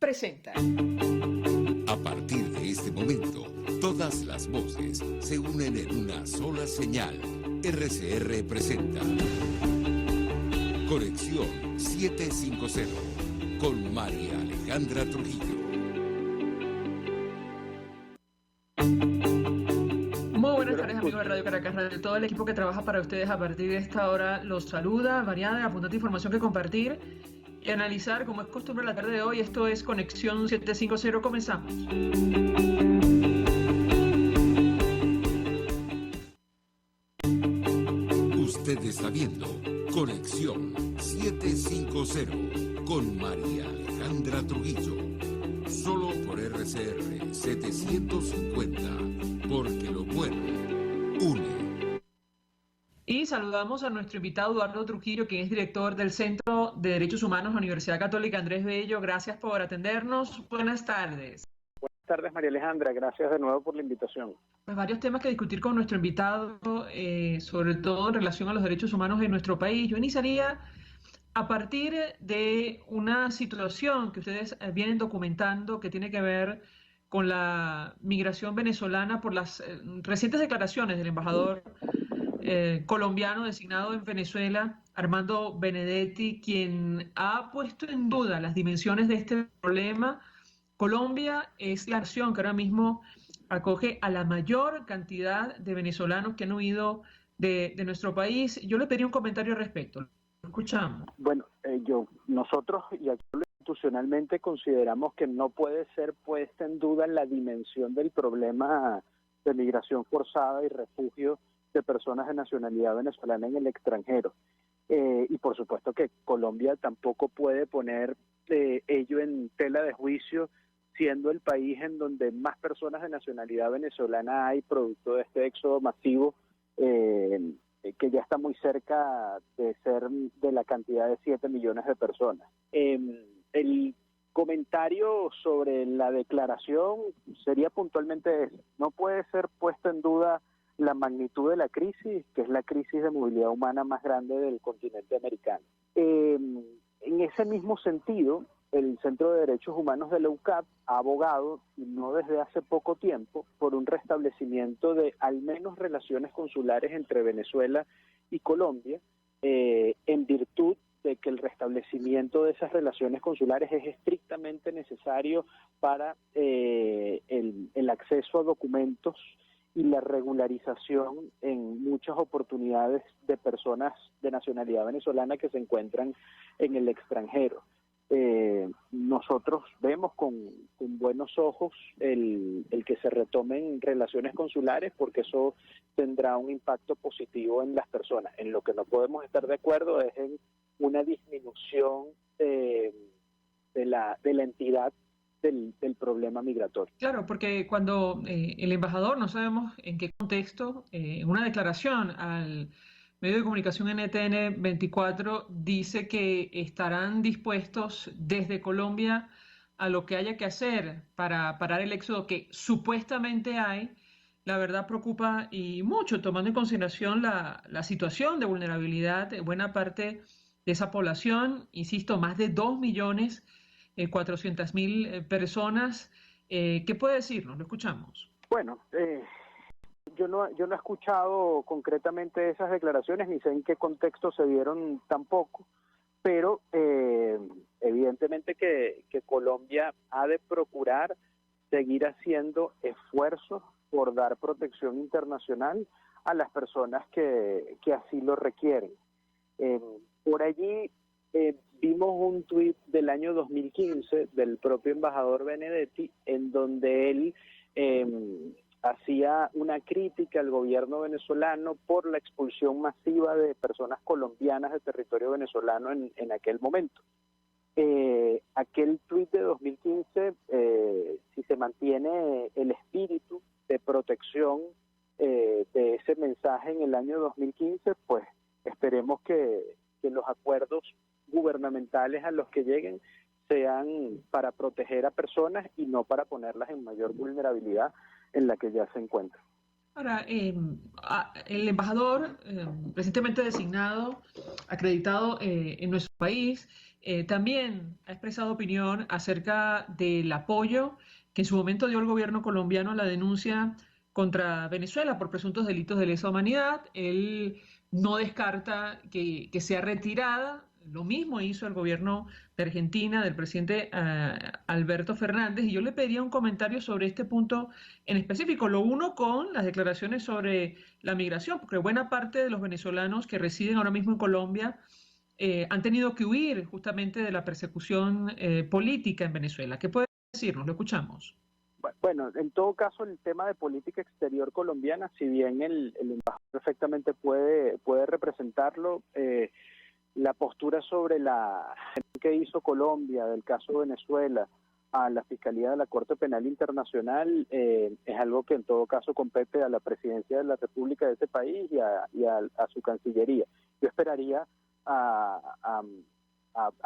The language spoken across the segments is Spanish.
presenta. A partir de este momento, todas las voces se unen en una sola señal. RCR presenta Conexión 750 con María Alejandra Trujillo. Muy buenas tardes, amigos de Radio Caracas Radio. Todo el equipo que trabaja para ustedes a partir de esta hora los saluda. Variada, abundante información que compartir y analizar, como es costumbre la tarde de hoy. Esto es Conexión 750. Comenzamos. Usted está viendo Conexión 750 con María Alejandra Trujillo. Solo por RCR 750, porque lo bueno une. Y saludamos a nuestro invitado Eduardo Trujillo, quien es director del Centro de Derechos Humanos de la Universidad Católica Andrés Bello. Gracias por atendernos. Buenas tardes. Buenas tardes, María Alejandra. Gracias de nuevo por la invitación. Pues varios temas que discutir con nuestro invitado, sobre todo en relación a los derechos humanos en nuestro país. Yo iniciaría a partir de una situación que ustedes vienen documentando que tiene que ver con la migración venezolana por las recientes declaraciones del embajador colombiano designado en Venezuela, Armando Benedetti, quien ha puesto en duda las dimensiones de este problema. Colombia es la nación que ahora mismo acoge a la mayor cantidad de venezolanos que han huido de nuestro país. Yo le pediría un comentario al respecto. Lo escuchamos. Bueno, nosotros y aquí institucionalmente consideramos que no puede ser puesta en duda la dimensión del problema de migración forzada y refugio de personas de nacionalidad venezolana en el extranjero. Y por supuesto que Colombia tampoco puede poner ello en tela de juicio, siendo el país en donde más personas de nacionalidad venezolana hay, producto de este éxodo masivo, que ya está muy cerca de ser de la cantidad de 7 millones de personas. El comentario sobre la declaración sería puntualmente ese. No puede ser puesta en duda la magnitud de la crisis, que es la crisis de movilidad humana más grande del continente americano. En ese mismo sentido, el Centro de Derechos Humanos de la UCAP ha abogado, y no desde hace poco tiempo, por un restablecimiento de al menos relaciones consulares entre Venezuela y Colombia, en virtud de que el restablecimiento de esas relaciones consulares es estrictamente necesario para el acceso a documentos y la regularización en muchas oportunidades de personas de nacionalidad venezolana que se encuentran en el extranjero. Nosotros vemos con buenos ojos el que se retomen relaciones consulares, porque eso tendrá un impacto positivo en las personas. En lo que no podemos estar de acuerdo es en una disminución de la entidad del problema migratorio. Claro, porque cuando el embajador, no sabemos en qué contexto, en una declaración al medio de comunicación NTN 24, dice que estarán dispuestos desde Colombia a lo que haya que hacer para parar el éxodo que supuestamente hay. La verdad preocupa y mucho, tomando en consideración la situación de vulnerabilidad de buena parte de esa población. Insisto, más de 2.400.000 personas. ¿Qué puede decirnos? Lo escuchamos. Bueno, yo no he escuchado concretamente esas declaraciones, ni sé en qué contexto se dieron tampoco, pero evidentemente que Colombia ha de procurar seguir haciendo esfuerzos por dar protección internacional a las personas que así lo requieren. Por allí vimos un tuit del año 2015 del propio embajador Benedetti, en donde él hacía una crítica al gobierno venezolano por la expulsión masiva de personas colombianas del territorio venezolano en aquel momento. Aquel tuit de 2015, si se mantiene el espíritu de protección de ese mensaje en el año 2015, pues esperemos que los acuerdos gubernamentales a los que lleguen sean para proteger a personas y no para ponerlas en mayor vulnerabilidad en la que ya se encuentran. Ahora, el embajador recientemente designado, acreditado en nuestro país, también ha expresado opinión acerca del apoyo que en su momento dio el gobierno colombiano a la denuncia contra Venezuela por presuntos delitos de lesa humanidad. Él no descarta que sea retirada. Lo mismo hizo el gobierno de Argentina, del presidente Alberto Fernández, y yo le pediría un comentario sobre este punto en específico. Lo uno con las declaraciones sobre la migración, porque buena parte de los venezolanos que residen ahora mismo en Colombia han tenido que huir justamente de la persecución política en Venezuela. ¿Qué puede decirnos? Lo escuchamos. Bueno, en todo caso, el tema de política exterior colombiana, si bien el embajador perfectamente puede representarlo, la postura sobre la que hizo Colombia del caso Venezuela a la Fiscalía de la Corte Penal Internacional es algo que en todo caso compete a la Presidencia de la República de ese país y a su Cancillería. Yo esperaría a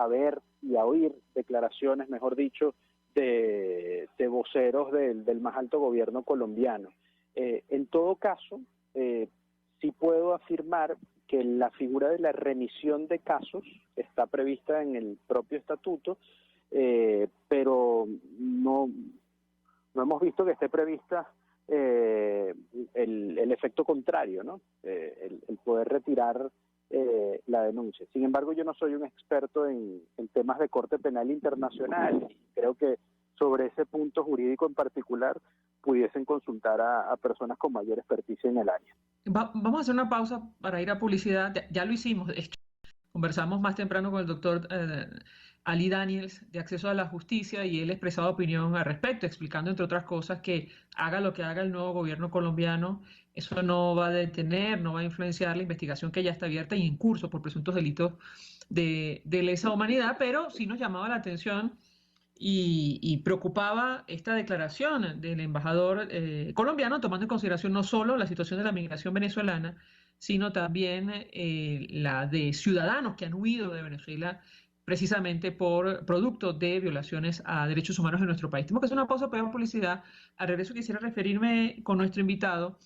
ver y a oír declaraciones, mejor dicho, de voceros del más alto gobierno colombiano. En todo caso, sí puedo afirmar que la figura de la remisión de casos está prevista en el propio estatuto, pero no hemos visto que esté prevista el efecto contrario, ¿no? El poder retirar la denuncia. Sin embargo, yo no soy un experto en temas de Corte Penal Internacional y creo que sobre ese punto jurídico en particular pudiesen consultar a personas con mayor experticia en el área. Vamos a hacer una pausa para ir a publicidad. Ya lo hicimos. De hecho, conversamos más temprano con el doctor Ali Daniels de Acceso a la Justicia y él expresaba opinión al respecto, explicando entre otras cosas que haga lo que haga el nuevo gobierno colombiano, eso no va a detener, no va a influenciar la investigación que ya está abierta y en curso por presuntos delitos de lesa humanidad, pero sí nos llamaba la atención y preocupaba esta declaración del embajador colombiano, tomando en consideración no solo la situación de la migración venezolana, sino también la de ciudadanos que han huido de Venezuela precisamente por producto de violaciones a derechos humanos en nuestro país. Tenemos que hacer una pausa para publicidad. Al regreso quisiera referirme con nuestro invitado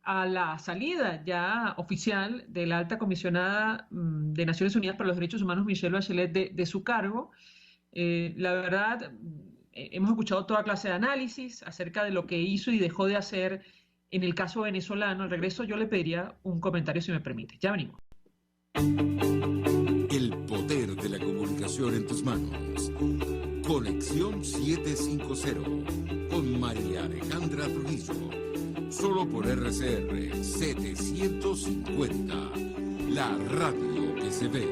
a la salida ya oficial de la alta comisionada de Naciones Unidas para los Derechos Humanos, Michelle Bachelet, de su cargo. La verdad, hemos escuchado toda clase de análisis acerca de lo que hizo y dejó de hacer en el caso venezolano. Al regreso yo le pediría un comentario si me permite. Ya venimos. El poder de la comunicación en tus manos. Conexión 750 con María Alejandra Trujillo. Solo por RCR 750. La radio que se ve.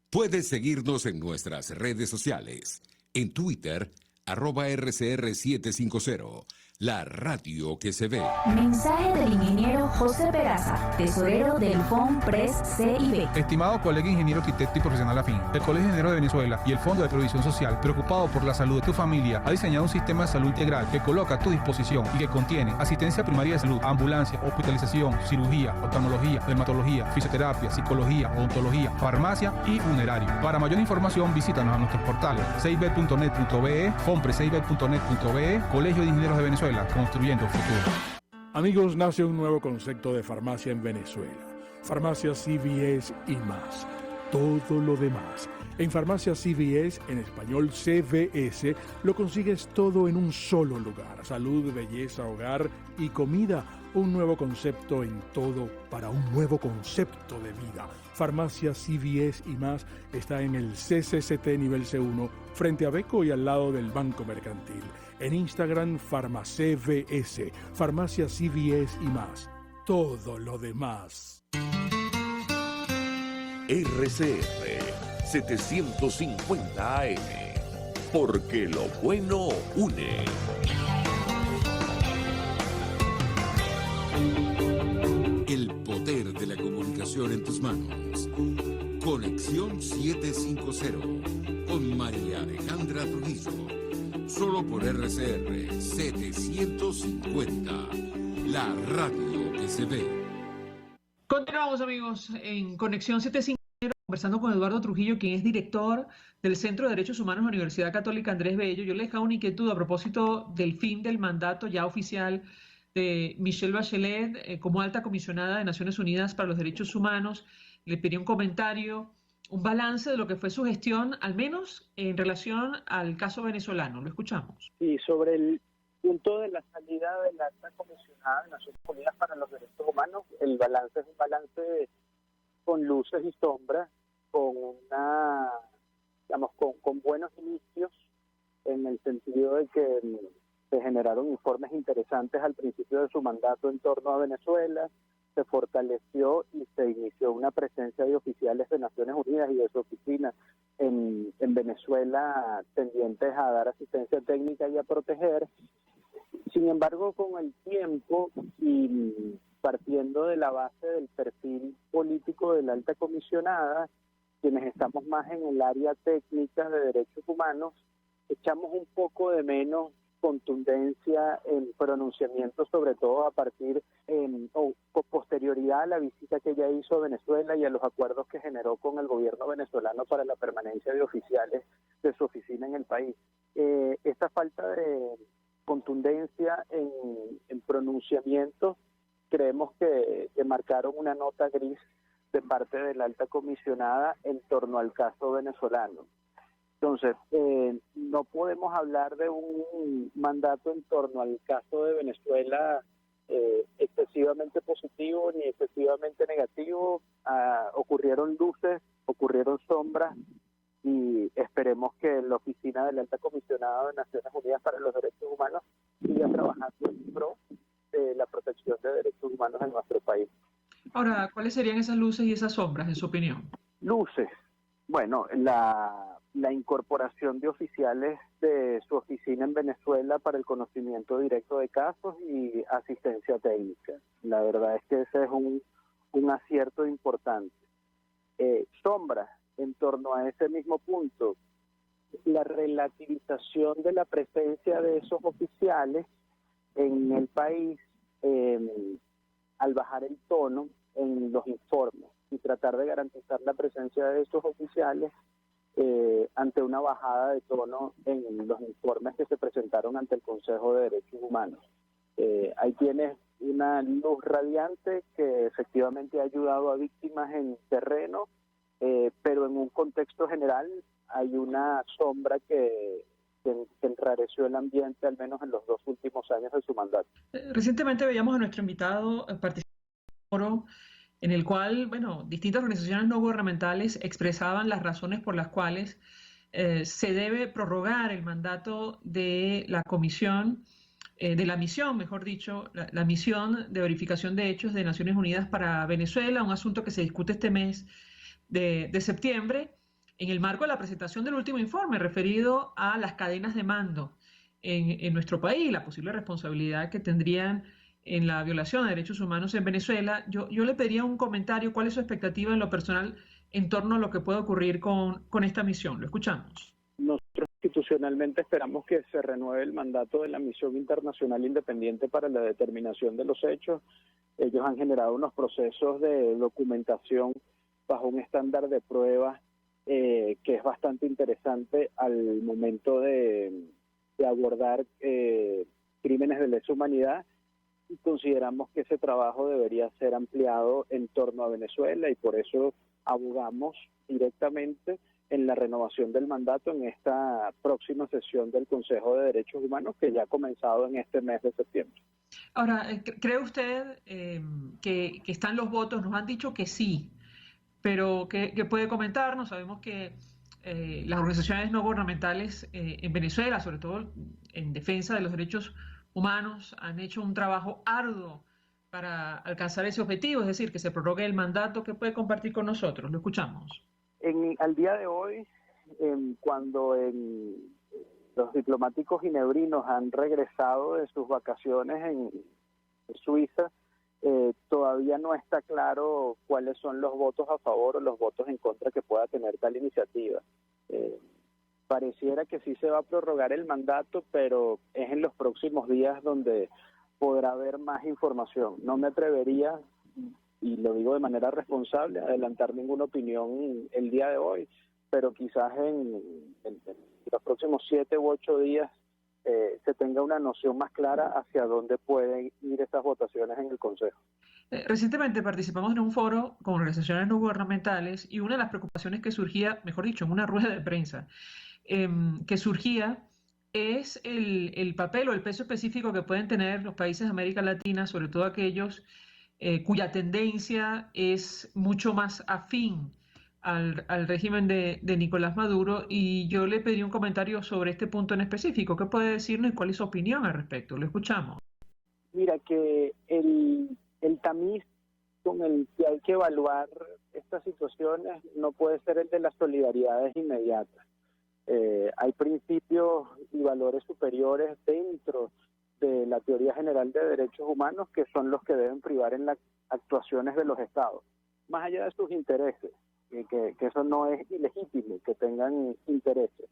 Puedes seguirnos en nuestras redes sociales. En Twitter, @RCR750. La radio que se ve. Mensaje del ingeniero José Peraza, tesorero del FONPRES CIB. Estimado colega ingeniero arquitecto y profesional afín, el Colegio de Ingenieros de Venezuela y el Fondo de Previsión Social, preocupado por la salud de tu familia, ha diseñado un sistema de salud integral que coloca a tu disposición y que contiene asistencia primaria de salud, ambulancia, hospitalización, cirugía, oftalmología, dermatología, fisioterapia, psicología, odontología, farmacia y funerario. Para mayor información, visítanos a nuestros portales cib.net.be, fonprescib.net.be, Colegio de Ingenieros de Venezuela, construyendo futuro. Amigos, nace un nuevo concepto de farmacia en Venezuela. Farmacia CVS y más. Todo lo demás. En Farmacia CVS, en español CVS, lo consigues todo en un solo lugar. Salud, belleza, hogar y comida. Un nuevo concepto en todo para un nuevo concepto de vida. Farmacia CVS y más está en el CCCT nivel C1, frente a Beco y al lado del Banco Mercantil. En Instagram, FarmaCVS, Farmacia CVS y más. Todo lo demás. RCR 750 AM. Porque lo bueno une. El poder de la comunicación en tus manos. Conexión 750 con María Alejandra Trujillo. Solo por RCR 750. La radio que se ve. Continuamos, amigos, en Conexión 750, conversando con Eduardo Trujillo, quien es director del Centro de Derechos Humanos de la Universidad Católica Andrés Bello. Yo le dejaba una inquietud a propósito del fin del mandato ya oficial de Michelle Bachelet como alta comisionada de Naciones Unidas para los Derechos Humanos. Le pedí un comentario un balance de lo que fue su gestión, al menos en relación al caso venezolano. Lo escuchamos. Y sobre el punto de la salida de la alta comisionada de Naciones Unidas para los Derechos Humanos, el balance es un balance con luces y sombras, con una, digamos, con buenos inicios, en el sentido de que se generaron informes interesantes al principio de su mandato en torno a Venezuela, se fortaleció y se inició una presencia de oficiales de Naciones Unidas y de su oficina en Venezuela tendientes a dar asistencia técnica y a proteger. Sin embargo, con el tiempo y partiendo de la base del perfil político de la alta comisionada, quienes estamos más en el área técnica de derechos humanos, echamos un poco de menos contundencia en pronunciamientos, sobre todo a partir o con posterioridad a la visita que ella hizo a Venezuela y a los acuerdos que generó con el gobierno venezolano para la permanencia de oficiales de su oficina en el país. Esta falta de contundencia en pronunciamientos creemos que marcaron una nota gris de parte de la alta comisionada en torno al caso venezolano. Entonces, no podemos hablar de un mandato en torno al caso de Venezuela excesivamente positivo ni excesivamente negativo. Ocurrieron luces, ocurrieron sombras y esperemos que la oficina de la alta comisionada de Naciones Unidas para los Derechos Humanos siga trabajando en pro de la protección de derechos humanos en nuestro país. Ahora, ¿cuáles serían esas luces y esas sombras, en su opinión? Luces. Bueno, la incorporación de oficiales de su oficina en Venezuela para el conocimiento directo de casos y asistencia técnica. La verdad es que ese es un acierto importante. Sombras en torno a ese mismo punto, la relativización de la presencia de esos oficiales en el país al bajar el tono en los informes y tratar de garantizar la presencia de esos oficiales ante una bajada de tono en los informes que se presentaron ante el Consejo de Derechos Humanos. Ahí tienes una luz radiante que efectivamente ha ayudado a víctimas en terreno, pero en un contexto general hay una sombra que enrareció el ambiente, al menos en los 2 últimos años de su mandato. Recientemente veíamos a nuestro invitado participar en un foro en el cual, bueno, distintas organizaciones no gubernamentales expresaban las razones por las cuales se debe prorrogar el mandato de la comisión, de la misión, mejor dicho, la misión de verificación de hechos de Naciones Unidas para Venezuela, un asunto que se discute este mes de septiembre, en el marco de la presentación del último informe referido a las cadenas de mando en nuestro país, la posible responsabilidad que tendrían en la violación de derechos humanos en Venezuela. Yo le pediría un comentario, ¿cuál es su expectativa en lo personal en torno a lo que puede ocurrir con esta misión? Lo escuchamos. Nosotros institucionalmente esperamos que se renueve el mandato de la Misión Internacional Independiente para la Determinación de los Hechos. Ellos han generado unos procesos de documentación bajo un estándar de pruebas que es bastante interesante al momento de abordar crímenes de lesa humanidad, y consideramos que ese trabajo debería ser ampliado en torno a Venezuela y por eso abogamos directamente en la renovación del mandato en esta próxima sesión del Consejo de Derechos Humanos que ya ha comenzado en este mes de septiembre. Ahora, ¿cree usted que están los votos? Nos han dicho que sí, pero ¿qué puede comentarnos? Sabemos que las organizaciones no gubernamentales en Venezuela, sobre todo en defensa de los derechos humanos, han hecho un trabajo arduo para alcanzar ese objetivo, es decir, que se prorrogue el mandato. ¿Qué puede compartir con nosotros? Lo escuchamos. Al día de hoy, cuando los diplomáticos ginebrinos han regresado de sus vacaciones en Suiza, todavía no está claro cuáles son los votos a favor o los votos en contra que pueda tener tal iniciativa. Pareciera que sí se va a prorrogar el mandato, pero es en los próximos días donde podrá haber más información. No me atrevería, y lo digo de manera responsable, a adelantar ninguna opinión el día de hoy, pero quizás en los próximos 7 u 8 días se tenga una noción más clara hacia dónde pueden ir estas votaciones en el Consejo. Recientemente participamos en un foro con organizaciones no gubernamentales y una de las preocupaciones que surgía, mejor dicho, en una rueda de prensa, que surgía es el papel o el peso específico que pueden tener los países de América Latina, sobre todo aquellos cuya tendencia es mucho más afín al régimen de Nicolás Maduro, y yo le pedí un comentario sobre este punto en específico. ¿Qué puede decirnos y cuál es su opinión al respecto? Lo escuchamos. Mira, que el tamiz con el que hay que evaluar estas situaciones no puede ser el de las solidaridades inmediatas. Hay principios y valores superiores dentro de la teoría general de derechos humanos que son los que deben privar en las actuaciones de los estados, más allá de sus intereses, que eso no es ilegítimo, que tengan intereses.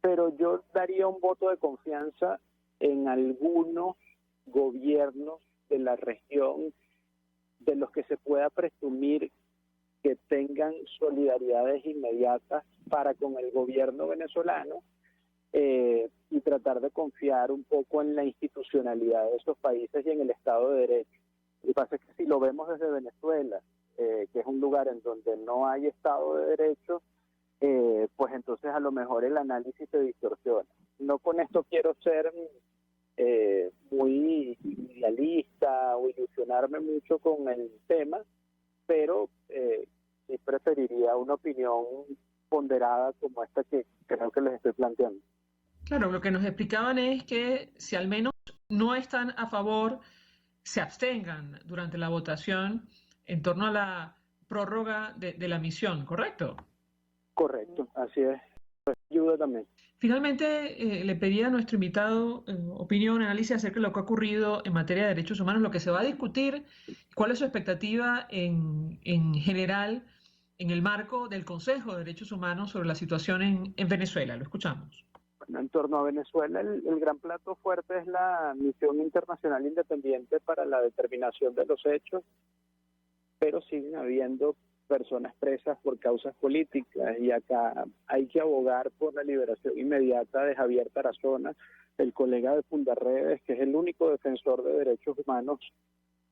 Pero yo daría un voto de confianza en algunos gobiernos de la región de los que se pueda presumir que tengan solidaridades inmediatas para con el gobierno venezolano, y tratar de confiar un poco en la institucionalidad de esos países y en el Estado de Derecho. Lo que pasa es que si lo vemos desde Venezuela, que es un lugar en donde no hay Estado de Derecho, pues entonces a lo mejor el análisis se distorsiona. No con esto quiero ser muy idealista o ilusionarme mucho con el tema, pero sí preferiría una opinión ponderada como esta que creo que les estoy planteando. Claro, lo que nos explicaban es que si al menos no están a favor, se abstengan durante la votación en torno a la prórroga de la misión, ¿correcto? Correcto, así es. Pues ayuda también. Finalmente, le pedí a nuestro invitado opinión, análisis acerca de lo que ha ocurrido en materia de derechos humanos, lo que se va a discutir, cuál es su expectativa en general en el marco del Consejo de Derechos Humanos sobre la situación en Venezuela. Lo escuchamos. Bueno, en torno a Venezuela, el gran plato fuerte es la misión internacional independiente para la determinación de los hechos, pero siguen habiendo personas presas por causas políticas, y acá hay que abogar por la liberación inmediata de Javier Tarazona, el colega de Fundarredes, que es el único defensor de derechos humanos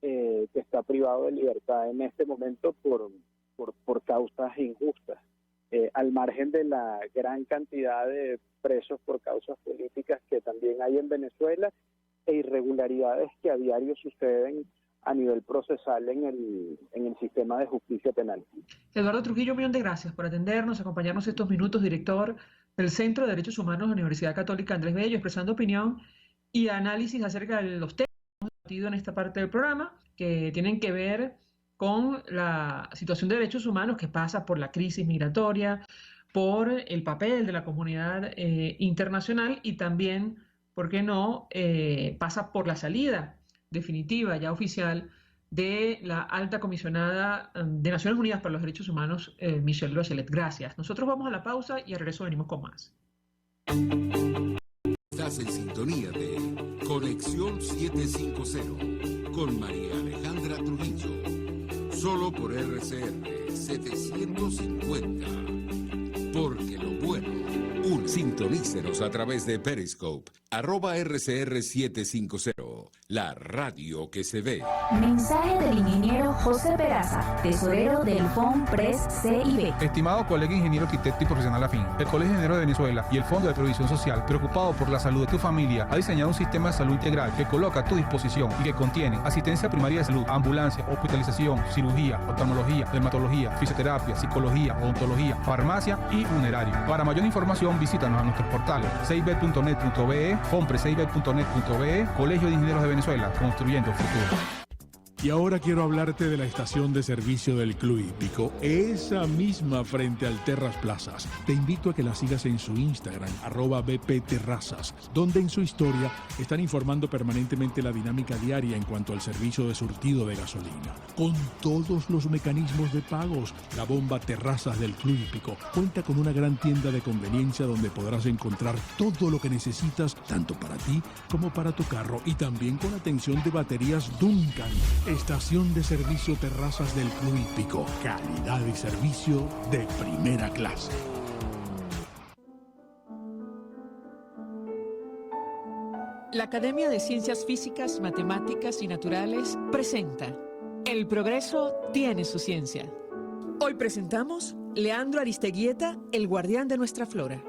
que está privado de libertad en este momento por causas injustas, al margen de la gran cantidad de presos por causas políticas que también hay en Venezuela, e irregularidades que a diario suceden a nivel procesal en el sistema de justicia penal. Eduardo Trujillo, un millón de gracias por atendernos, acompañarnos estos minutos, director del Centro de Derechos Humanos de la Universidad Católica Andrés Bello, expresando opinión y análisis acerca de los temas que hemos debatido en esta parte del programa, que tienen que ver con la situación de derechos humanos que pasa por la crisis migratoria, por el papel de la comunidad internacional y también, ¿por qué no?, pasa por la salida definitiva, ya oficial, de la alta comisionada de Naciones Unidas para los Derechos Humanos, Michelle Bachelet. Gracias. Nosotros vamos a la pausa y al regreso venimos con más. Estás en sintonía de Conexión 750 con María Alejandra Trujillo, solo por RCR 750. Porque lo bueno une. Sintonícenos a través de Periscope, @RCR750, la radio que se ve. Mensaje del ingeniero José Peraza, tesorero del FONPRES CIB. Estimado colega ingeniero, arquitecto y profesional afín, el Colegio de Ingenieros de Venezuela y el Fondo de Previsión Social, preocupado por la salud de tu familia, ha diseñado un sistema de salud integral que coloca a tu disposición y que contiene asistencia primaria de salud, ambulancia, hospitalización, cirugía, oftalmología, dermatología, fisioterapia, psicología, odontología, farmacia y funerario. Para mayor información, visítanos a nuestros portales cib.net.be, fonprescib.net.be, Colegio de Ingenieros de Venezuela, construyendo futuro. Y ahora quiero hablarte de la estación de servicio del Club Hípico, esa misma frente al Terras Plazas. Te invito a que la sigas en su Instagram, @bpterrazas, donde en su historia están informando permanentemente la dinámica diaria en cuanto al servicio de surtido de gasolina. Con todos los mecanismos de pagos, la bomba Terrazas del Club Hípico cuenta con una gran tienda de conveniencia donde podrás encontrar todo lo que necesitas, tanto para ti como para tu carro, y también con atención de baterías Duncan. Estación de servicio Terrazas del Club Hípico. Calidad y servicio de primera clase. La Academia de Ciencias Físicas, Matemáticas y Naturales presenta El progreso tiene su ciencia. Hoy presentamos Leandro Aristeguieta, el guardián de nuestra flora.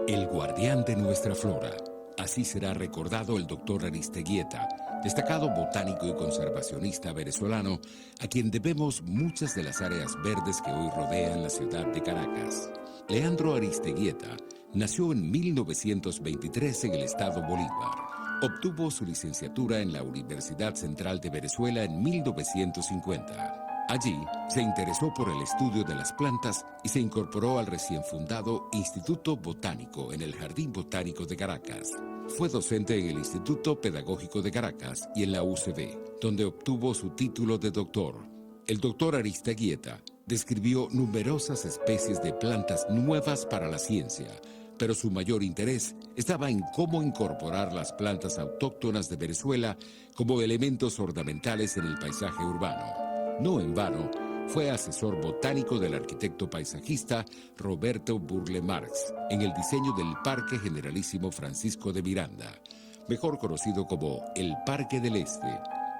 El guardián de nuestra flora. Así será recordado el doctor Aristeguieta, destacado botánico y conservacionista venezolano, a quien debemos muchas de las áreas verdes que hoy rodean la ciudad de Caracas. Leandro Aristeguieta nació en 1923 en el estado Bolívar. Obtuvo su licenciatura en la Universidad Central de Venezuela en 1950. Allí se interesó por el estudio de las plantas y se incorporó al recién fundado Instituto Botánico en el Jardín Botánico de Caracas. Fue docente en el Instituto Pedagógico de Caracas y en la UCB, donde obtuvo su título de doctor. El doctor Aristeguieta describió numerosas especies de plantas nuevas para la ciencia, pero su mayor interés estaba en cómo incorporar las plantas autóctonas de Venezuela como elementos ornamentales en el paisaje urbano. No en vano, fue asesor botánico del arquitecto paisajista Roberto Burle Marx en el diseño del Parque Generalísimo Francisco de Miranda, mejor conocido como el Parque del Este.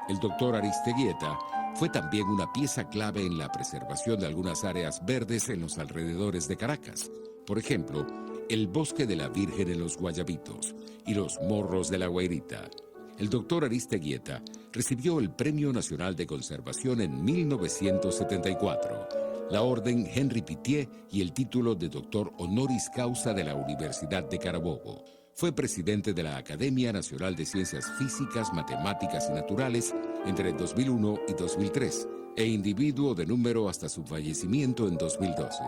El doctor Aristeguieta fue también una pieza clave en la preservación de algunas áreas verdes en los alrededores de Caracas. Por ejemplo, el Bosque de la Virgen en los Guayabitos y los Morros de la Guairita. El doctor Aristeguieta recibió el Premio Nacional de Conservación en 1974, la Orden Henri Pittier y el título de doctor honoris causa de la Universidad de Carabobo. Fue presidente de la Academia Nacional de Ciencias Físicas, Matemáticas y Naturales entre 2001 y 2003 e individuo de número hasta su fallecimiento en 2012.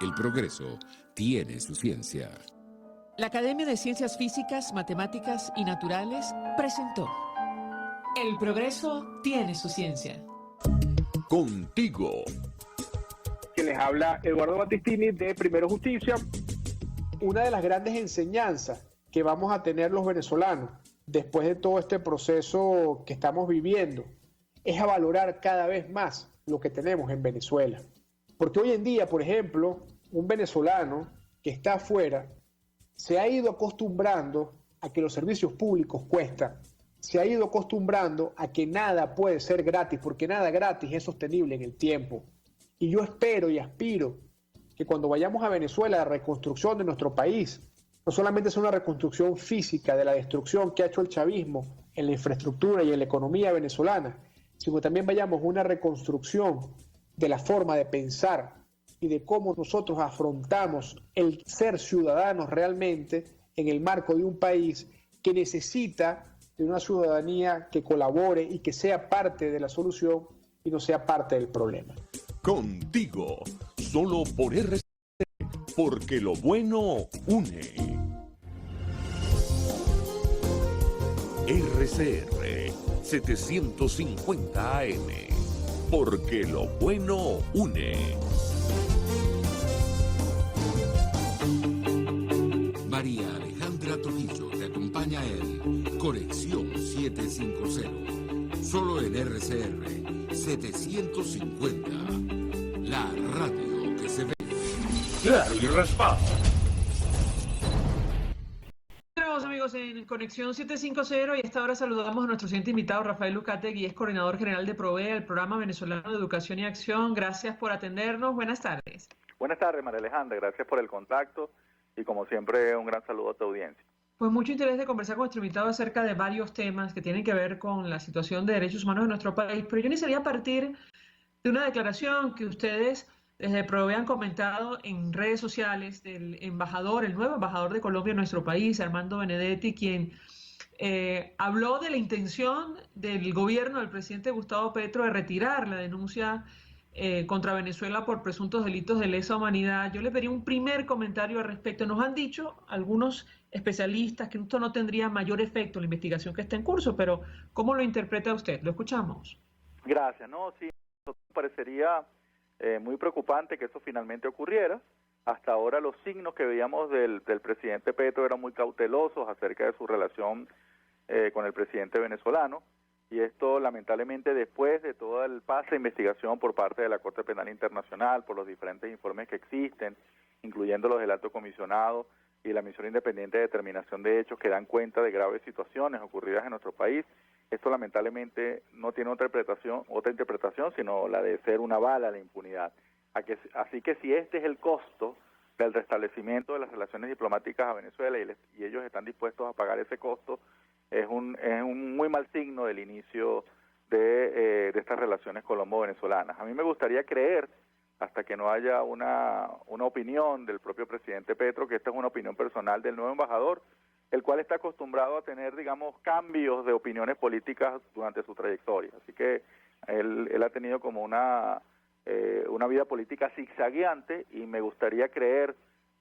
El progreso tiene su ciencia. La Academia de Ciencias Físicas, Matemáticas y Naturales presentó El progreso tiene su ciencia. Contigo. Que les habla Eduardo Battistini de Primero Justicia. Una de las grandes enseñanzas que vamos a tener los venezolanos después de todo este proceso que estamos viviendo es a valorar cada vez más lo que tenemos en Venezuela. Porque hoy en día, por ejemplo, un venezolano que está afuera se ha ido acostumbrando a que los servicios públicos cuestan, se ha ido acostumbrando a que nada puede ser gratis, porque nada gratis es sostenible en el tiempo. Y yo espero y aspiro que cuando vayamos a Venezuela, la reconstrucción de nuestro país no solamente sea una reconstrucción física de la destrucción que ha hecho el chavismo en la infraestructura y en la economía venezolana, sino también vayamos a una reconstrucción de la forma de pensar y de cómo nosotros afrontamos el ser ciudadanos realmente en el marco de un país que necesita de una ciudadanía que colabore y que sea parte de la solución y no sea parte del problema. Contigo, solo por RCR, porque lo bueno une. RCR 750 AM, porque lo bueno une. María Alejandra Trujillo te acompaña en Conexión 750. Solo en RCR 750. La radio que se ve. Claro y raspado. Estamos, amigos, en Conexión 750 y a esta hora saludamos a nuestro siguiente invitado, Rafael Lucategui, es coordinador general de PROVEA, el Programa Venezolano de Educación y Acción. Gracias por atendernos. Buenas tardes. Buenas tardes, María Alejandra. Gracias por el contacto y, como siempre, un gran saludo a tu audiencia. Pues mucho interés de conversar con nuestro invitado acerca de varios temas que tienen que ver con la situación de derechos humanos en nuestro país, pero yo iniciaría a partir de una declaración que ustedes desde PROVEA han comentado en redes sociales del embajador, el nuevo embajador de Colombia en nuestro país, Armando Benedetti, quien habló de la intención del gobierno del presidente Gustavo Petro de retirar la denuncia contra Venezuela por presuntos delitos de lesa humanidad. Yo le pedí un primer comentario al respecto. Nos han dicho algunos especialistas que esto no tendría mayor efecto en la investigación que está en curso, pero ¿cómo lo interpreta usted? Lo escuchamos. Gracias. No, sí, parecería muy preocupante que eso finalmente ocurriera. Hasta ahora los signos que veíamos del presidente Petro eran muy cautelosos acerca de su relación con el presidente venezolano, y esto lamentablemente después de todo el pase de investigación por parte de la Corte Penal Internacional, por los diferentes informes que existen, incluyendo los del alto comisionado, y la Misión Independiente de Determinación de Hechos, que dan cuenta de graves situaciones ocurridas en nuestro país. Esto lamentablemente no tiene otra interpretación, sino la de ser una bala a la impunidad. Así que si este es el costo del restablecimiento de las relaciones diplomáticas a Venezuela y ellos están dispuestos a pagar ese costo, es un muy mal signo del inicio de estas relaciones colombo-venezolanas. A mí me gustaría creer, hasta que no haya una opinión del propio presidente Petro, que esta es una opinión personal del nuevo embajador, el cual está acostumbrado a tener, digamos, cambios de opiniones políticas durante su trayectoria. Así que él ha tenido como una vida política zigzagueante, y me gustaría creer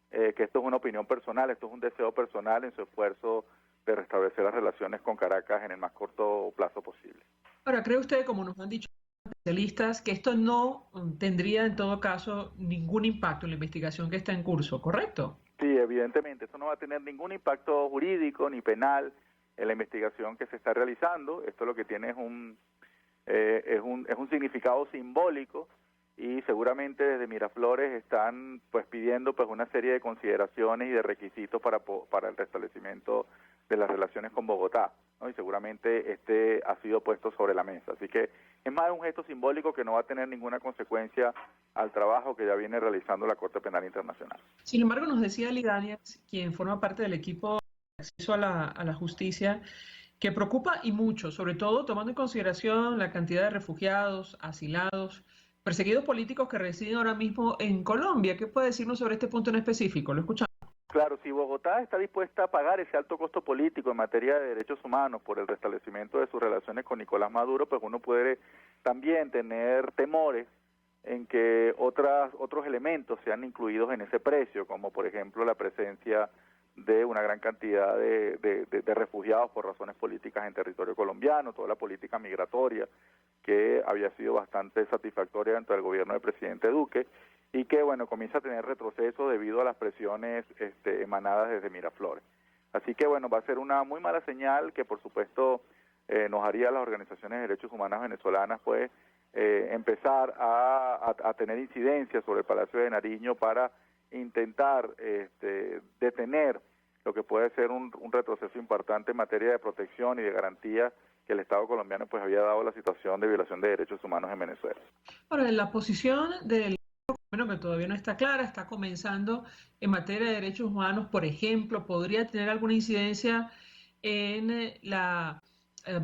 que esto es una opinión personal, esto es un deseo personal en su esfuerzo de restablecer las relaciones con Caracas en el más corto plazo posible. Ahora, ¿cree usted, como nos han dicho especialistas, que esto no tendría en todo caso ningún impacto en la investigación que está en curso, correcto? Sí, evidentemente, esto no va a tener ningún impacto jurídico ni penal en la investigación que se está realizando. Esto lo que tiene es un significado simbólico, y seguramente desde Miraflores están pues pidiendo pues una serie de consideraciones y de requisitos para el restablecimiento de las relaciones con Bogotá, ¿no? Y seguramente este ha sido puesto sobre la mesa. Así que es más un gesto simbólico que no va a tener ninguna consecuencia al trabajo que ya viene realizando la Corte Penal Internacional. Sin embargo, nos decía Lidanias, quien forma parte del equipo de acceso a la justicia, que preocupa y mucho, sobre todo tomando en consideración la cantidad de refugiados, asilados, perseguidos políticos que residen ahora mismo en Colombia. ¿Qué puede decirnos sobre este punto en específico? Lo escuchamos. Claro, si Bogotá está dispuesta a pagar ese alto costo político en materia de derechos humanos por el restablecimiento de sus relaciones con Nicolás Maduro, pues uno puede también tener temores en que otros elementos sean incluidos en ese precio, como por ejemplo la presencia de una gran cantidad de refugiados por razones políticas en territorio colombiano, toda la política migratoria que había sido bastante satisfactoria dentro del gobierno del presidente Duque, y que, bueno, comienza a tener retroceso debido a las presiones emanadas desde Miraflores. Así que, bueno, va a ser una muy mala señal que, por supuesto, nos haría a las organizaciones de derechos humanos venezolanas, pues, empezar a tener incidencia sobre el Palacio de Nariño para intentar detener lo que puede ser un retroceso importante en materia de protección y de garantía que el Estado colombiano pues había dado a la situación de violación de derechos humanos en Venezuela. Ahora, la posición del gobierno, que todavía no está clara, está comenzando en materia de derechos humanos, por ejemplo, ¿podría tener alguna incidencia en la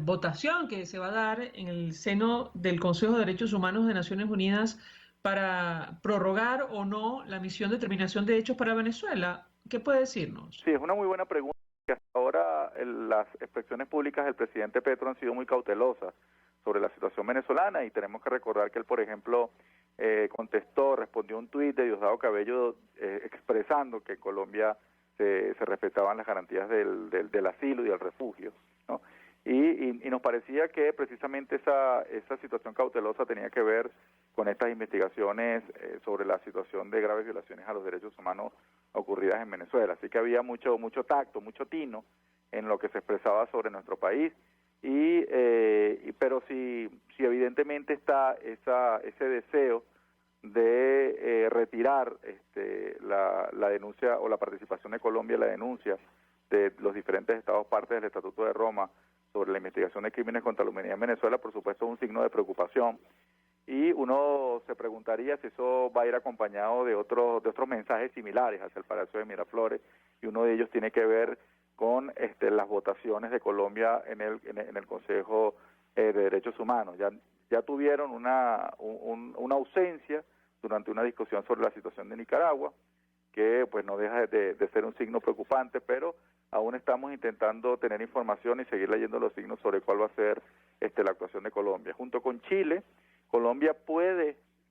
votación que se va a dar en el seno del Consejo de Derechos Humanos de Naciones Unidas para prorrogar o no la misión de determinación de hechos para Venezuela? ¿Qué puede decirnos? Sí, es una muy buena pregunta, que hasta ahora las expresiones públicas del presidente Petro han sido muy cautelosas sobre la situación venezolana, y tenemos que recordar que él, por ejemplo, respondió un tuit de Diosdado Cabello expresando que en Colombia se respetaban las garantías del asilo y del refugio, ¿no? Y nos parecía que precisamente esa situación cautelosa tenía que ver con estas investigaciones sobre la situación de graves violaciones a los derechos humanos ocurridas en Venezuela. Así que había mucho tacto, mucho tino en lo que se expresaba sobre nuestro país, pero si evidentemente está ese deseo de retirar la denuncia o la participación de Colombia en la denuncia de los diferentes estados partes del Estatuto de Roma sobre la investigación de crímenes contra la humanidad en Venezuela, por supuesto es un signo de preocupación, y uno se preguntaría si eso va a ir acompañado de otros mensajes similares hacia el Palacio de Miraflores, y uno de ellos tiene que ver con las votaciones de Colombia en el Consejo de Derechos Humanos. Ya tuvieron una ausencia durante una discusión sobre la situación de Nicaragua, que pues no deja de ser un signo preocupante, pero aún estamos intentando tener información y seguir leyendo los signos sobre cuál va a ser la actuación de Colombia. Junto con Chile, Colombia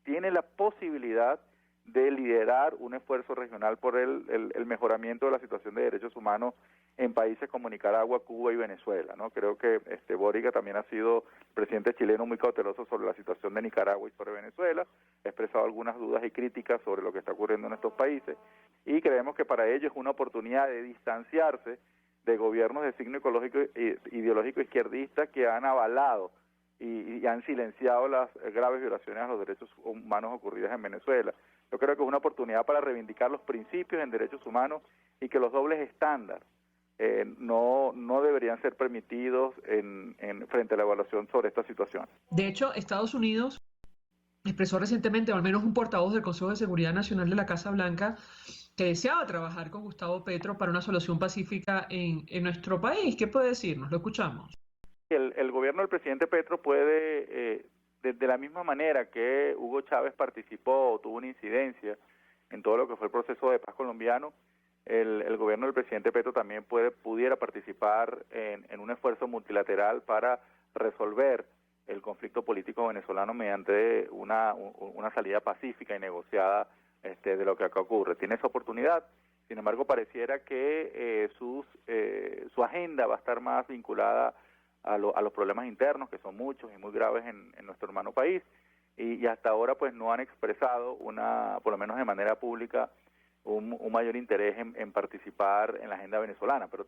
tiene la posibilidad de liderar un esfuerzo regional por el mejoramiento de la situación de derechos humanos en países como Nicaragua, Cuba y Venezuela, ¿no? Creo que Boric también ha sido presidente chileno muy cauteloso sobre la situación de Nicaragua y sobre Venezuela, ha expresado algunas dudas y críticas sobre lo que está ocurriendo en estos países, y creemos que para ello es una oportunidad de distanciarse de gobiernos de signo ideológico izquierdista que han avalado y han silenciado las graves violaciones a los derechos humanos ocurridas en Venezuela. Yo creo que es una oportunidad para reivindicar los principios en derechos humanos y que los dobles estándares no deberían ser permitidos frente a la evaluación sobre esta situación. De hecho, Estados Unidos expresó recientemente, o al menos un portavoz del Consejo de Seguridad Nacional de la Casa Blanca, que deseaba trabajar con Gustavo Petro para una solución pacífica en nuestro país. ¿Qué puede decirnos? Lo escuchamos. El gobierno del presidente Petro puede, de la misma manera que Hugo Chávez participó o tuvo una incidencia en todo lo que fue el proceso de paz colombiano, el gobierno del presidente Petro también pudiera participar en un esfuerzo multilateral para resolver el conflicto político venezolano mediante una salida pacífica y negociada de lo que acá ocurre. Tiene esa oportunidad, sin embargo pareciera que su agenda va a estar más vinculada a los problemas internos, que son muchos y muy graves en nuestro hermano país, y hasta ahora pues no han expresado por lo menos de manera pública, un mayor interés en participar en la agenda venezolana, pero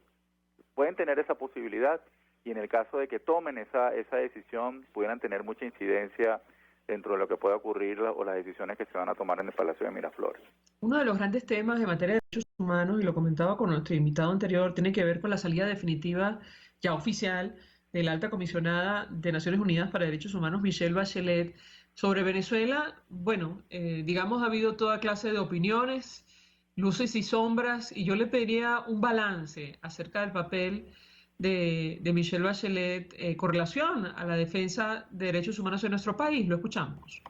pueden tener esa posibilidad, y en el caso de que tomen esa decisión, pudieran tener mucha incidencia dentro de lo que pueda ocurrir o las decisiones que se van a tomar en el Palacio de Miraflores. Uno de los grandes temas en materia de derechos humanos, y lo comentaba con nuestro invitado anterior, tiene que ver con la salida definitiva, ya oficial, de la alta comisionada de Naciones Unidas para Derechos Humanos, Michelle Bachelet. Sobre Venezuela, bueno, digamos, ha habido toda clase de opiniones, luces y sombras, y yo le pediría un balance acerca del papel de Michelle Bachelet con relación a la defensa de derechos humanos en nuestro país. Lo escuchamos.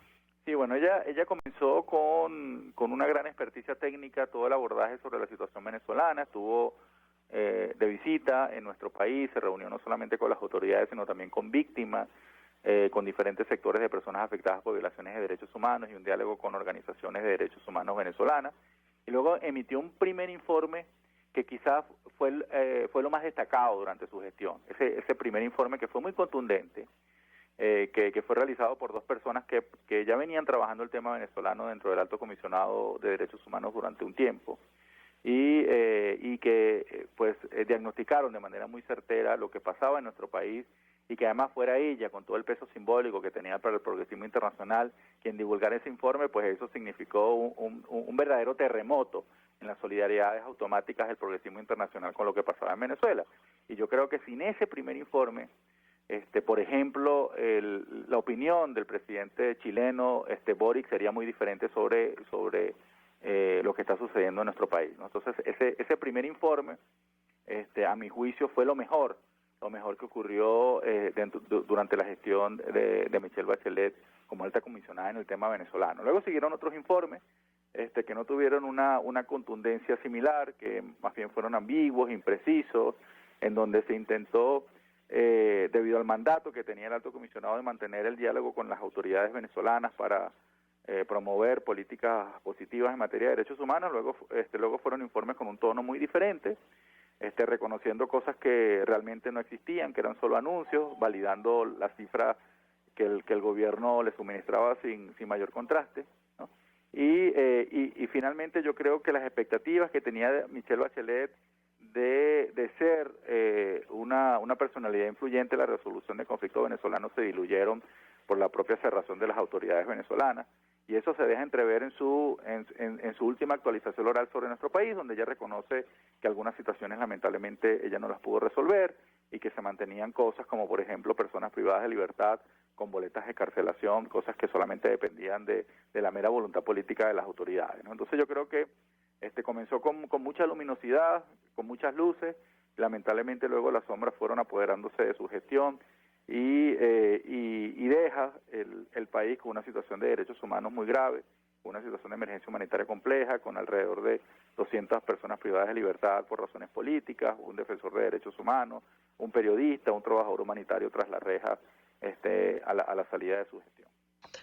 Sí, bueno, ella comenzó con una gran experticia técnica todo el abordaje sobre la situación venezolana, estuvo de visita en nuestro país, se reunió no solamente con las autoridades, sino también con víctimas, con diferentes sectores de personas afectadas por violaciones de derechos humanos y un diálogo con organizaciones de derechos humanos venezolanas, y luego emitió un primer informe que quizás fue lo más destacado durante su gestión, ese primer informe que fue muy contundente, que fue realizado por dos personas que ya venían trabajando el tema venezolano dentro del Alto Comisionado de Derechos Humanos durante un tiempo, y que diagnosticaron de manera muy certera lo que pasaba en nuestro país, y que además fuera ella, con todo el peso simbólico que tenía para el progresismo internacional, quien divulgara ese informe, pues eso significó un verdadero terremoto en las solidaridades automáticas del progresismo internacional con lo que pasaba en Venezuela. Y yo creo que sin ese primer informe, por ejemplo, la opinión del presidente chileno, Boric, sería muy diferente sobre lo que está sucediendo en nuestro país, ¿no? Entonces, ese primer informe, a mi juicio, fue lo mejor que ocurrió durante la gestión de Michelle Bachelet como alta comisionada en el tema venezolano. Luego siguieron otros informes que no tuvieron una contundencia similar, que más bien fueron ambiguos, imprecisos, en donde se intentó, debido al mandato que tenía el alto comisionado de mantener el diálogo con las autoridades venezolanas para promover políticas positivas en materia de derechos humanos, luego fueron informes con un tono muy diferente, reconociendo cosas que realmente no existían, que eran solo anuncios, validando las cifras que el gobierno le suministraba sin mayor contraste, ¿no? Y finalmente yo creo que las expectativas que tenía Michelle Bachelet de ser una personalidad influyente en la resolución del conflicto venezolano se diluyeron por la propia cerrazón de las autoridades venezolanas, y eso se deja entrever en su última actualización oral sobre nuestro país, donde ella reconoce que algunas situaciones lamentablemente ella no las pudo resolver y que se mantenían cosas como, por ejemplo, personas privadas de libertad con boletas de excarcelación, cosas que solamente dependían de la mera voluntad política de las autoridades, ¿no? Entonces yo creo que comenzó con mucha luminosidad, con muchas luces, lamentablemente luego las sombras fueron apoderándose de su gestión, y deja el país con una situación de derechos humanos muy grave, con una situación de emergencia humanitaria compleja, con alrededor de 200 personas privadas de libertad por razones políticas, un defensor de derechos humanos, un periodista, un trabajador humanitario tras la reja a la salida de su gestión.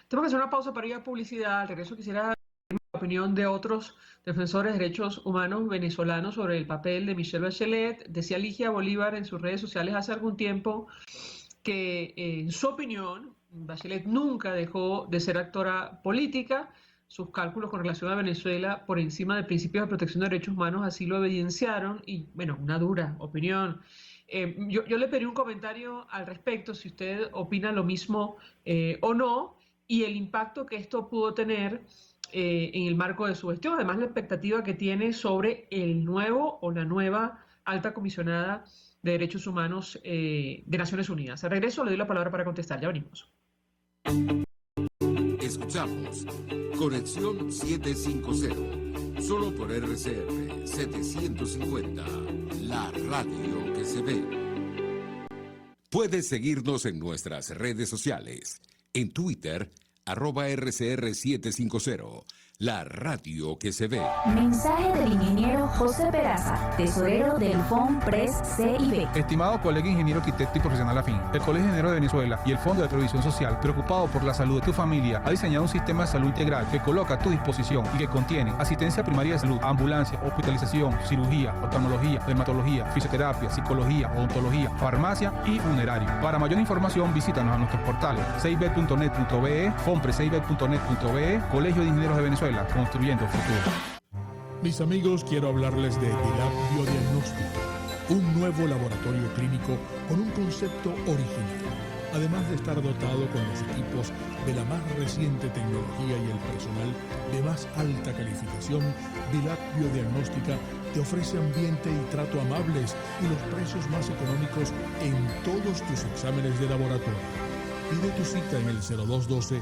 Tengo que hacer una pausa para ir a publicidad. Al regreso quisiera la opinión de otros defensores de derechos humanos venezolanos sobre el papel de Michelle Bachelet. Decía Ligia Bolívar en sus redes sociales hace algún tiempo que en su opinión Bachelet nunca dejó de ser actora política. Sus cálculos con relación a Venezuela por encima de principios de protección de derechos humanos así lo evidenciaron, y bueno, una dura opinión. Yo le pedí un comentario al respecto, si usted opina lo mismo o no, y el impacto que esto pudo tener en el marco de su gestión. Además, la expectativa que tiene sobre el nuevo o la nueva alta comisionada de Derechos Humanos de Naciones Unidas. Al regreso le doy la palabra para contestar. Ya venimos. Escuchamos Conexión 750, solo por RCR 750, la radio que se ve. Puedes seguirnos en nuestras redes sociales. En Twitter, @RCR750, la radio que se ve. Mensaje del ingeniero José Peraza, tesorero del FONPRES CIB. Estimado colega ingeniero, arquitecto y profesional afín, el Colegio de Ingenieros de Venezuela y el Fondo de Previsión Social, preocupado por la salud de tu familia, ha diseñado un sistema de salud integral que coloca a tu disposición y que contiene asistencia primaria de salud, ambulancia, hospitalización, cirugía, oftalmología, dermatología, fisioterapia, psicología, odontología, farmacia y funerario. Para mayor información, visítanos a nuestros portales cib.net.be, fonprescib.net.be, Colegio de Ingenieros de Venezuela, construyendo futuro. Mis amigos, quiero hablarles de Dilab Biodiagnóstico, un nuevo laboratorio clínico con un concepto original. Además de estar dotado con los equipos de la más reciente tecnología y el personal de más alta calificación, Dilab Biodiagnóstica te ofrece ambiente y trato amables y los precios más económicos en todos tus exámenes de laboratorio. Pide tu cita en el 0212-945-5788.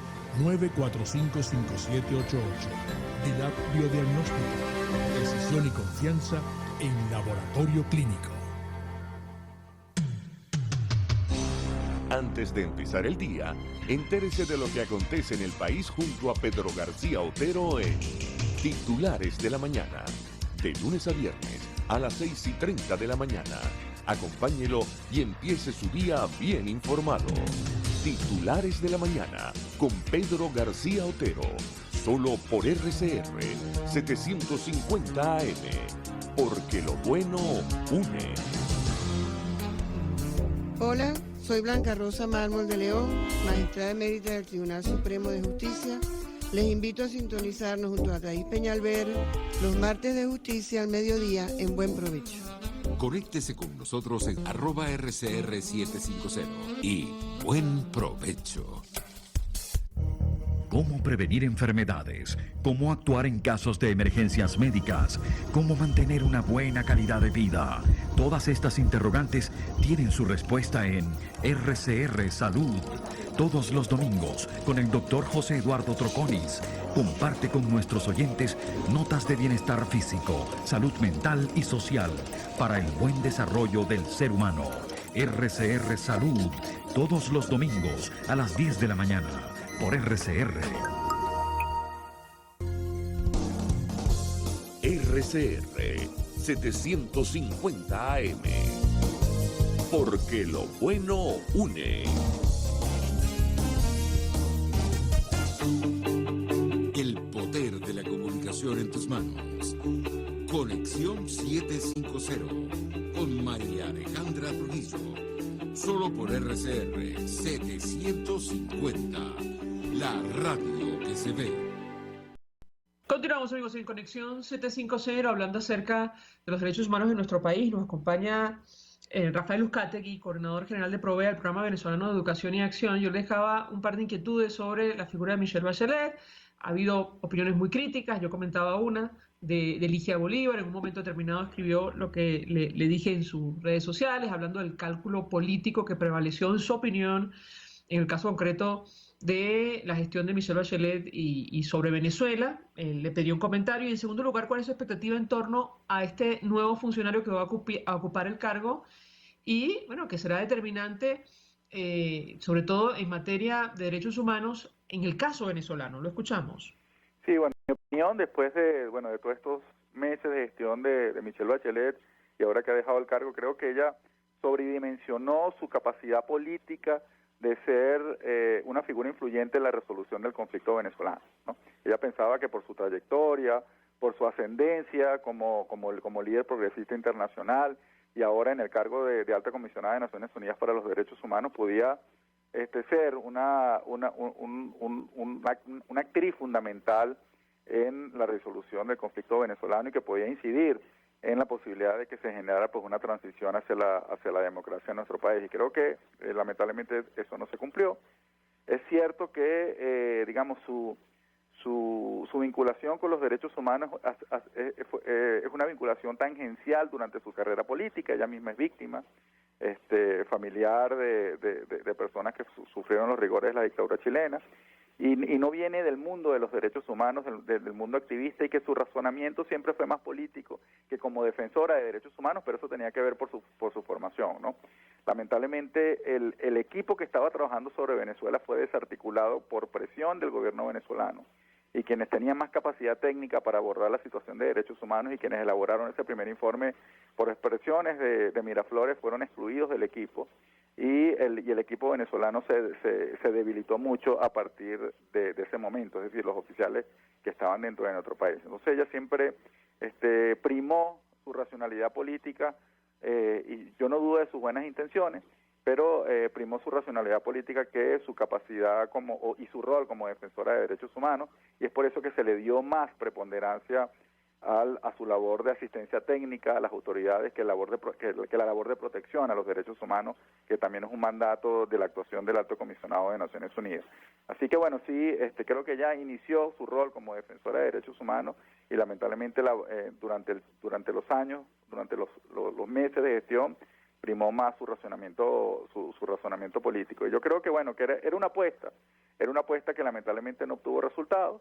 Dilab Biodiagnóstico. Precisión y confianza en laboratorio clínico. Antes de empezar el día, entérese de lo que acontece en el país junto a Pedro García Otero en Titulares de la Mañana. De lunes a viernes a las 6:30 de la mañana. Acompáñelo y empiece su día bien informado. Titulares de la Mañana con Pedro García Otero. Solo por RCR 750 AM. Porque lo bueno une. Hola, soy Blanca Rosa Mármol de León, magistrada emérita del Tribunal Supremo de Justicia. Les invito a sintonizarnos junto a Thais Peñalver los martes de justicia al mediodía en Buen Provecho. Conéctese con nosotros en @RCR750 y buen provecho. Cómo prevenir enfermedades, cómo actuar en casos de emergencias médicas, cómo mantener una buena calidad de vida. Todas estas interrogantes tienen su respuesta en RCR Salud. Todos los domingos, con el doctor José Eduardo Troconis, comparte con nuestros oyentes notas de bienestar físico, salud mental y social para el buen desarrollo del ser humano. RCR Salud, todos los domingos a las 10 de la mañana. Por RCR. RCR 750 AM. Porque lo bueno une. El poder de la comunicación en tus manos. Conexión 750 con María Alejandra Trujillo. Solo por RCR 750. La radio que se ve. Continuamos, amigos, en Conexión 750, hablando acerca de los derechos humanos en nuestro país. Nos acompaña Rafael Uzcategui, coordinador general de PROVEA, el Programa Venezolano de Educación y Acción. Yo les dejaba un par de inquietudes sobre la figura de Michelle Bachelet. Ha habido opiniones muy críticas. Yo comentaba una de Ligia Bolívar. En un momento determinado escribió lo que le dije en sus redes sociales, hablando del cálculo político que prevaleció en su opinión, en el caso concreto de la gestión de Michelle Bachelet y sobre Venezuela. Le pedí un comentario. Y en segundo lugar, ¿cuál es su expectativa en torno a este nuevo funcionario que va a ocupar el cargo y, bueno, que será determinante, sobre todo en materia de derechos humanos, en el caso venezolano? Lo escuchamos. Sí, bueno, mi opinión, después de todos estos meses de gestión de Michelle Bachelet y ahora que ha dejado el cargo, creo que ella sobredimensionó su capacidad política de ser una figura influyente en la resolución del conflicto venezolano, ¿no? Ella pensaba que por su trayectoria, por su ascendencia como líder progresista internacional y ahora en el cargo de alta comisionada de Naciones Unidas para los Derechos Humanos podía ser una actriz fundamental en la resolución del conflicto venezolano y que podía incidir en la posibilidad de que se generara pues una transición hacia la democracia en nuestro país. Y creo que lamentablemente eso no se cumplió. Es cierto que digamos su su vinculación con los derechos humanos es una vinculación tangencial durante su carrera política. Ella misma es víctima, familiar de personas que sufrieron los rigores de la dictadura chilena, y no viene del mundo de los derechos humanos, del mundo activista, y que su razonamiento siempre fue más político que como defensora de derechos humanos, pero eso tenía que ver por su formación, ¿no? Lamentablemente el equipo que estaba trabajando sobre Venezuela fue desarticulado por presión del gobierno venezolano, y quienes tenían más capacidad técnica para abordar la situación de derechos humanos y quienes elaboraron ese primer informe por expresiones de Miraflores fueron excluidos del equipo, y el equipo venezolano se debilitó mucho a partir de ese momento, es decir, los oficiales que estaban dentro de nuestro país. Entonces ella siempre primó su racionalidad política, y yo no dudo de sus buenas intenciones, pero primó su racionalidad política que su capacidad y su rol como defensora de derechos humanos, y es por eso que se le dio más preponderancia a su labor de asistencia técnica a las autoridades que la labor de protección a los derechos humanos, que también es un mandato de la actuación del Alto Comisionado de Naciones Unidas. Así que bueno, sí, creo que ella inició su rol como defensora de derechos humanos, y lamentablemente durante los meses de gestión primó más su razonamiento político. Y yo creo que bueno, que era una apuesta que lamentablemente no obtuvo resultados,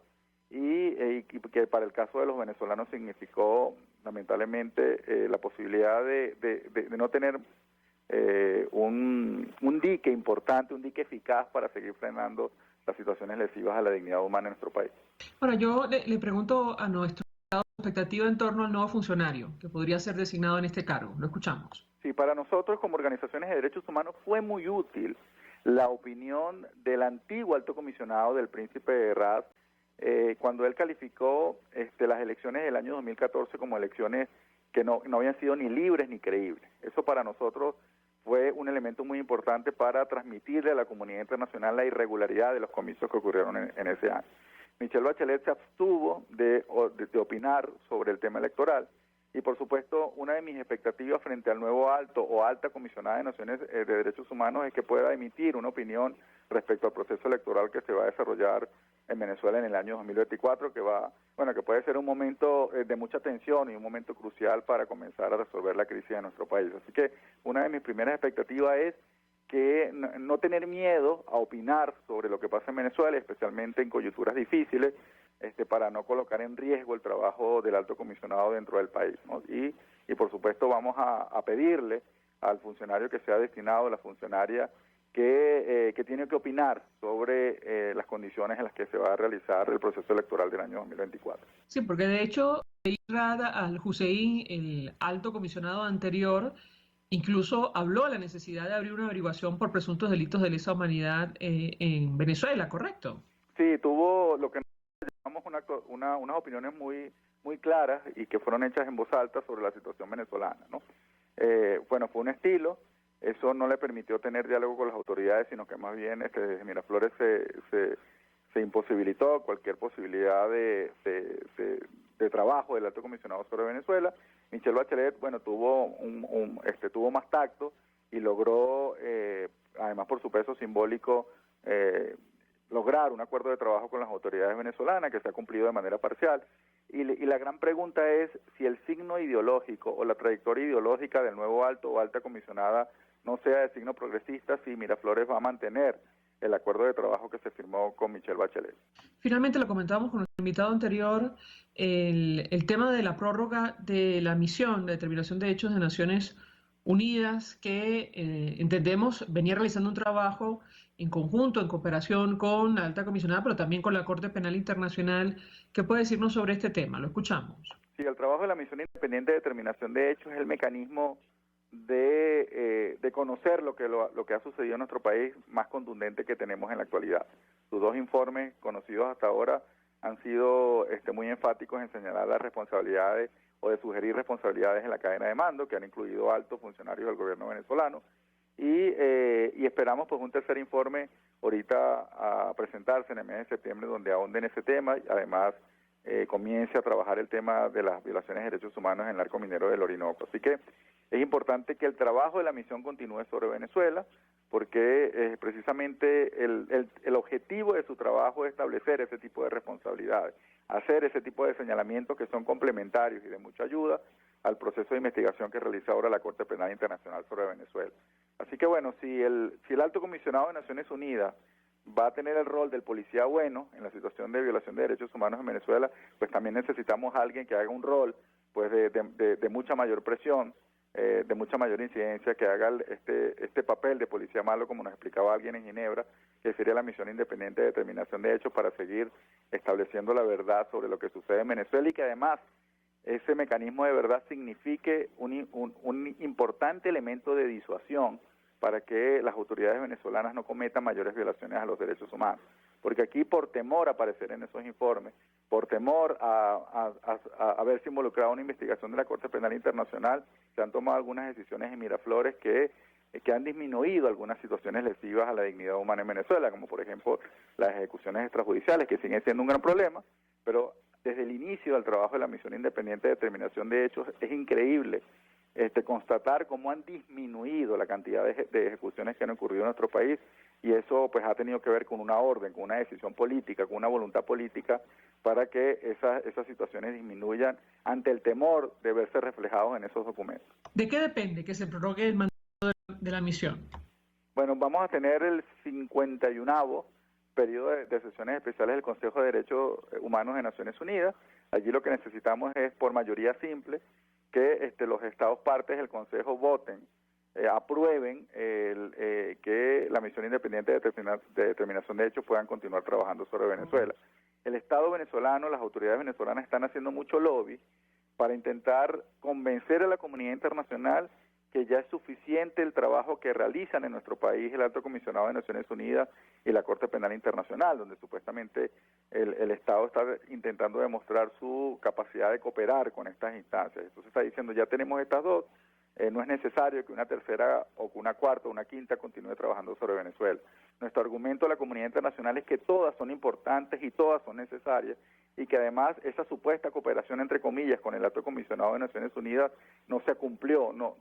y que para el caso de los venezolanos significó lamentablemente la posibilidad de no tener un dique importante, un dique eficaz para seguir frenando las situaciones lesivas a la dignidad humana en nuestro país. Ahora, yo le pregunto a nuestro expectativa en torno al nuevo funcionario que podría ser designado en este cargo. Lo escuchamos. Sí, para nosotros como organizaciones de derechos humanos fue muy útil la opinión del antiguo alto comisionado del príncipe Raz, cuando él calificó las elecciones del año 2014 como elecciones que no habían sido ni libres ni creíbles. Eso para nosotros fue un elemento muy importante para transmitirle a la comunidad internacional la irregularidad de los comicios que ocurrieron en ese año. Michelle Bachelet se abstuvo de opinar sobre el tema electoral, y por supuesto una de mis expectativas frente al nuevo alto o alta comisionada de Naciones de Derechos Humanos es que pueda emitir una opinión respecto al proceso electoral que se va a desarrollar en Venezuela en el año 2024, que puede ser un momento de mucha tensión y un momento crucial para comenzar a resolver la crisis de nuestro país. Así que una de mis primeras expectativas es que no tener miedo a opinar sobre lo que pasa en Venezuela, especialmente en coyunturas difíciles, para no colocar en riesgo el trabajo del alto comisionado dentro del país, ¿no? Y por supuesto vamos a pedirle al funcionario que sea destinado, a la funcionaria que tiene que opinar sobre las condiciones en las que se va a realizar el proceso electoral del año 2024. Sí, porque de hecho, Rada al-Hussein, el alto comisionado anterior, incluso habló de la necesidad de abrir una averiguación por presuntos delitos de lesa humanidad en Venezuela, ¿correcto? Sí, tuvo lo que llamamos unas opiniones muy claras y que fueron hechas en voz alta sobre la situación venezolana, ¿no? Fue un estilo. Eso no le permitió tener diálogo con las autoridades, sino que más bien desde Miraflores se imposibilitó cualquier posibilidad de trabajo del alto comisionado sobre Venezuela. Michelle Bachelet, tuvo más tacto y logró, además por su peso simbólico, lograr un acuerdo de trabajo con las autoridades venezolanas que se ha cumplido de manera parcial. Y la gran pregunta es si el signo ideológico o la trayectoria ideológica del nuevo alto o alta comisionada no sea de signo progresista, si Miraflores va a mantener el acuerdo de trabajo que se firmó con Michelle Bachelet. Finalmente, lo comentábamos con nuestro invitado anterior, el tema de la prórroga de la misión de determinación de hechos de Naciones Unidas, que entendemos venía realizando un trabajo en conjunto, en cooperación con la alta comisionada, pero también con la Corte Penal Internacional. ¿Qué puede decirnos sobre este tema? Lo escuchamos. Sí, el trabajo de la misión independiente de determinación de hechos es el mecanismo de conocer lo que ha sucedido en nuestro país más contundente que tenemos en la actualidad. Sus dos informes conocidos hasta ahora han sido muy enfáticos en señalar las responsabilidades o de sugerir responsabilidades en la cadena de mando, que han incluido altos funcionarios del gobierno venezolano, y esperamos un tercer informe ahorita a presentarse en el mes de septiembre, donde ahonde en ese tema y además comience a trabajar el tema de las violaciones de derechos humanos en el arco minero del Orinoco. Así que es importante que el trabajo de la misión continúe sobre Venezuela, porque precisamente el objetivo de su trabajo es establecer ese tipo de responsabilidades, hacer ese tipo de señalamientos que son complementarios y de mucha ayuda al proceso de investigación que realiza ahora la Corte Penal Internacional sobre Venezuela. Así que bueno, si el Alto Comisionado de Naciones Unidas va a tener el rol del policía bueno en la situación de violación de derechos humanos en Venezuela, pues también necesitamos a alguien que haga un rol pues de mucha mayor presión, de mucha mayor incidencia, que haga este papel de policía malo, como nos explicaba alguien en Ginebra, que sería la misión independiente de determinación de hechos para seguir estableciendo la verdad sobre lo que sucede en Venezuela, y que además ese mecanismo de verdad signifique un importante elemento de disuasión para que las autoridades venezolanas no cometan mayores violaciones a los derechos humanos. Porque aquí, por temor a aparecer en esos informes, por temor a verse involucrado en una investigación de la Corte Penal Internacional, se han tomado algunas decisiones en Miraflores que han disminuido algunas situaciones lesivas a la dignidad humana en Venezuela, como por ejemplo las ejecuciones extrajudiciales, que siguen siendo un gran problema, pero desde el inicio del trabajo de la Misión Independiente de Determinación de Hechos es increíble constatar cómo han disminuido la cantidad de ejecuciones que han ocurrido en nuestro país, y eso pues ha tenido que ver con una orden, con una decisión política, con una voluntad política para que esas situaciones disminuyan ante el temor de verse reflejados en esos documentos. ¿De qué depende que se prorrogue el mandato de la misión? Bueno, vamos a tener el 51º periodo de sesiones especiales del Consejo de Derechos Humanos de Naciones Unidas. Allí lo que necesitamos es, por mayoría simple, que los estados partes del Consejo voten, aprueben que la Misión Independiente de Determinación de Hechos puedan continuar trabajando sobre Venezuela. El Estado venezolano, las autoridades venezolanas están haciendo mucho lobby para intentar convencer a la comunidad internacional que ya es suficiente el trabajo que realizan en nuestro país el Alto Comisionado de Naciones Unidas y la Corte Penal Internacional, donde supuestamente el Estado está intentando demostrar su capacidad de cooperar con estas instancias. Entonces está diciendo, ya tenemos estas dos, no es necesario que una tercera o que una cuarta o una quinta continúe trabajando sobre Venezuela. Nuestro argumento a la comunidad internacional es que todas son importantes y todas son necesarias, y que además esa supuesta cooperación, entre comillas, con el Alto Comisionado de Naciones Unidas no se cumplió, no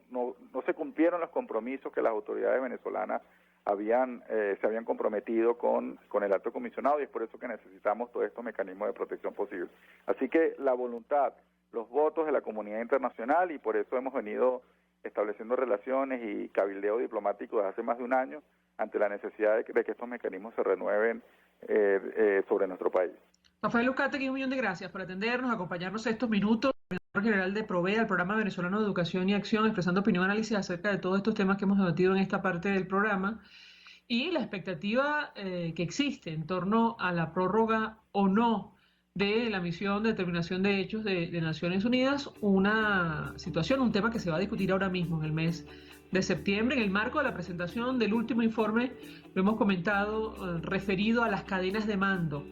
se cumplieron los compromisos que las autoridades venezolanas se habían comprometido con el Alto Comisionado, y es por eso que necesitamos todos estos mecanismos de protección posibles. Así que la voluntad, los votos de la comunidad internacional, y por eso hemos venido estableciendo relaciones y cabildeo diplomático desde hace más de un año ante la necesidad de que estos mecanismos se renueven sobre nuestro país. Rafael Uzcategui, un millón de gracias por atendernos, acompañarnos estos minutos. El coordinador general de PROVEA, el Programa Venezolano de Educación y Acción, expresando opinión y análisis acerca de todos estos temas que hemos debatido en esta parte del programa, y la expectativa que existe en torno a la prórroga o no de la Misión de Determinación de Hechos de Naciones Unidas, una situación, un tema que se va a discutir ahora mismo en el mes de septiembre, en el marco de la presentación del último informe, lo hemos comentado, referido a las cadenas de mando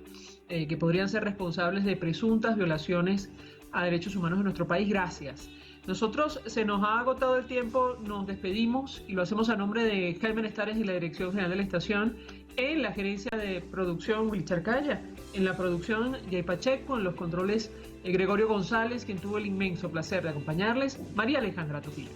que podrían ser responsables de presuntas violaciones a derechos humanos en nuestro país. Gracias. Nosotros, se nos ha agotado el tiempo, nos despedimos y lo hacemos a nombre de Jaime Nestares y la Dirección General de la Estación, en la gerencia de producción Wilchar Calla, en la producción Jay Pacheco, en los controles Gregorio González, quien tuvo el inmenso placer de acompañarles, María Alejandra Trujillo.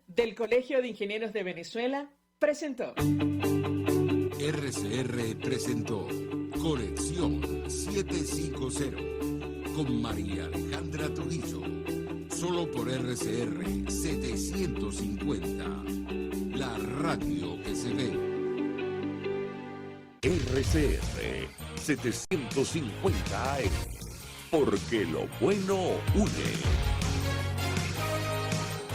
Del Colegio de Ingenieros de Venezuela presentó. RCR presentó Conexión 750 con María Alejandra Trujillo. Solo por RCR 750. La radio que se ve. RCR 750 AM. Porque lo bueno une.